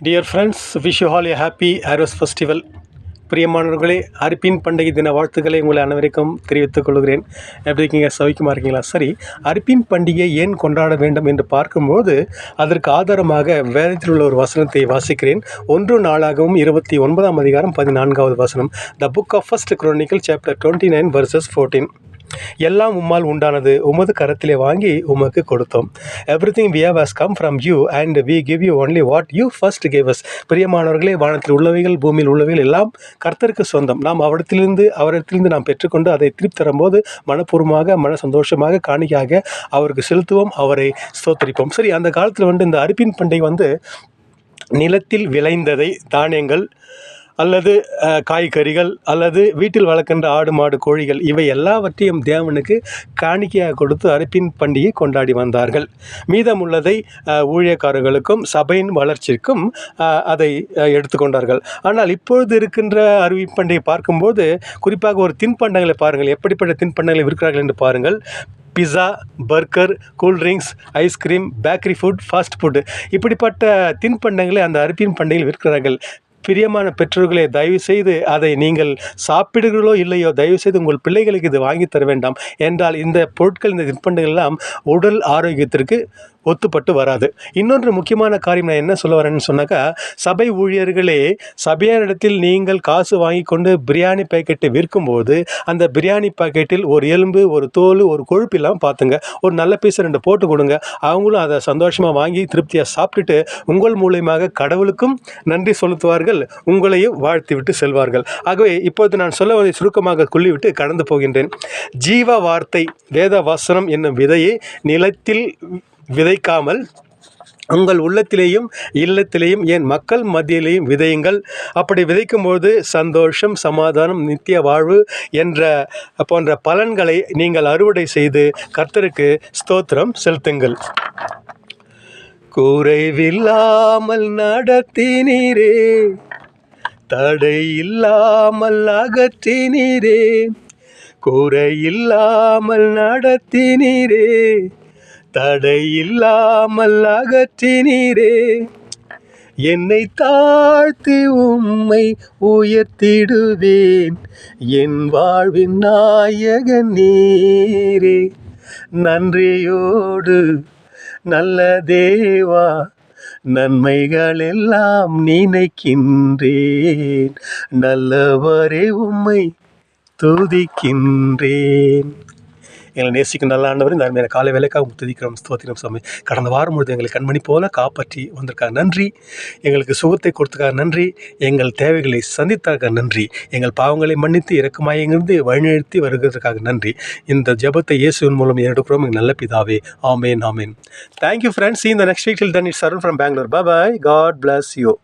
Dear friends, wish you all a happy Arrows Festival. பிரியமானவர்களே, அரிப்பின் பண்டிகை தின வாழ்த்துக்களை உங்களை அனைவருக்கும் தெரிவித்துக் கொள்கிறேன். எப்படி இருக்கீங்க? சௌக்கியமாக இருக்கீங்களா? சரி, அரிப்பின் பண்டிகை ஏன் கொண்டாட வேண்டும் என்று பார்க்கும்போது அதற்கு ஆதாரமாக வேதத்தில் உள்ள ஒரு வசனத்தை வாசிக்கிறேன். 1 நாளாகவும் 29ஆம் அதிகாரம் 14வது வசனம். The book of first chronicle chapter 29 verses 14. எல்லாம் உம்மால் உண்டானது, உமது கரத்திலே வாங்கி உமக்கு கொடுத்தோம். Everything we have has come from you and we give you only what you first gave us. பிரியமானவர்களே, வானத்தில் உள்ளவைகள் பூமியில் உள்ளவைகள் எல்லாம் கர்த்தருக்கு சொந்தம். நாம் அவரிடத்திலிருந்து நாம் பெற்றுக்கொண்டு அதை திருப்பி தரும்போது மனப்பூர்வமாக மன சந்தோஷமாக காணிக்கையாக அவருக்கு செலுத்துவோம், அவரை ஸ்தோத்திரிப்போம். சரி, அந்த காலத்தில் இந்த அரிப்பின் பண்டிகை நிலத்தில் விளைந்ததை, தானியங்கள் அல்லது காய்கறிகள் அல்லது வீட்டில் வளர்க்கின்ற ஆடு மாடு கோழிகள் இவை எல்லாவற்றையும் தேவனுக்கு காணிக்கையாக கொடுத்து அரிப்பின் பண்டிகை கொண்டாடி வந்தார்கள். மீதமுள்ளதை ஊழியக்காரர்களுக்கும் சபையின் வளர்ச்சிக்கும் அதை எடுத்துக்கொண்டார்கள். ஆனால் இப்பொழுது இருக்கின்ற அரிப்பின் பண்டிகை பார்க்கும்போது குறிப்பாக ஒரு தின்பண்டங்களை பாருங்கள், எப்படிப்பட்ட தின்பண்டங்களை விற்கிறார்கள் என்று பாருங்கள். Pizza, burger, cool drinks, ice cream, bakery food, fast food, இப்படிப்பட்ட தின்பண்டங்களை அந்த அரிப்பின் பண்டிகையில் விற்கிறார்கள். பிரியமான பெற்றோர்களே, தயவுசெய்து அதை நீங்கள் சாப்பிடுகிறோ இல்லையோ, தயவுசெய்து உங்கள் பிள்ளைகளுக்கு இது வாங்கி தர வேண்டாம். என்றால் இந்த பொருட்கள், இந்த தின்பண்டங்கள் எல்லாம் உடல் ஆரோக்கியத்திற்கு ஒத்துப்பட்டு வராது. இன்னொன்று முக்கியமான காரியம் நான் என்ன சொல்ல வரேன்னு சொன்னாக்கா, சபை ஊழியர்களே, சபையாரிடத்தில் நீங்கள் காசு வாங்கி கொண்டு பிரியாணி பேக்கெட்டை விற்கும்போது அந்த பிரியாணி பாக்கெட்டில் ஒரு எலும்பு, ஒரு தோல், ஒரு கொழுப்பு இல்லாமல் பார்த்துங்க. ஒரு நல்ல பீஸ் 2 போட்டு கொடுங்க. அவங்களும் அதை சந்தோஷமாக வாங்கி திருப்தியாக சாப்பிட்டுட்டு உங்கள் மூலியமாக கடவுளுக்கும் நன்றி செலுத்துவார்கள், உங்களையும் வாழ்த்தி விட்டு செல்வார்கள். ஆகவே இப்பொழுது நான் சொல்ல சுருக்கமாக கொள்ளிவிட்டு கடந்து போகின்றேன். ஜீவ வார்த்தை வேத வசனம் என்னும் விதையை நிலத்தில் விதைக்காமல் உங்கள் உள்ளத்திலேயும் இல்லத்திலேயும் ஏன் மக்கள் மத்தியிலேயும் விதையுங்கள். அப்படி விதைக்கும்போது சந்தோஷம், சமாதானம், நித்திய வாழ்வு போன்ற பலன்களை நீங்கள் அறுவடை செய்து கர்த்தருக்கு ஸ்தோத்திரம் செலுத்துங்கள். குறைவில்லாமல் நடத்தினீரே, தடை இல்லாமல் அகற்றினீரே, குறையில்லாமல் நடத்தினீரே, தடை இல்லாமல் அகற்றினீரே, என்னை தாழ்த்தி உம்மை உயர்த்திடுவேன், என் வாழ்வின் நாயகன் நீரே. நன்றியோடு நல்ல தேவா, நன்மைகள் எல்லாம் நினைக்கின்றேன், நல்லவரே உம்மை துதிக்கின்றேன். எங்களை நேசிக்கும் நல்ல ஆண்டவர், இந்த அருமையான காலை வேலைக்காக துதிக்கிறோம், ஸ்தோத்திரம் சாமி. கடந்த வாரம் முழுது எங்களை கண்மணி போல காப்பாற்றி வந்திருக்காக நன்றி. எங்களுக்கு சுகத்தை கொடுத்தக்காக நன்றி. எங்கள் தேவைகளை சந்தித்ததாக நன்றி. எங்கள் பாவங்களை மன்னித்து இரக்கமாயிருந்து வழிநடத்தி வருகிறதுக்காக நன்றி. இந்த ஜெபத்தை இயேசுவின் மூலம் எடுக்கிறோம் எங்கள் நல்ல பிதாவே. ஆமேன், ஆமேன். Thank you friends. See you in the next week. Till then, it's Arun from Bangalore. Bye bye. God bless you.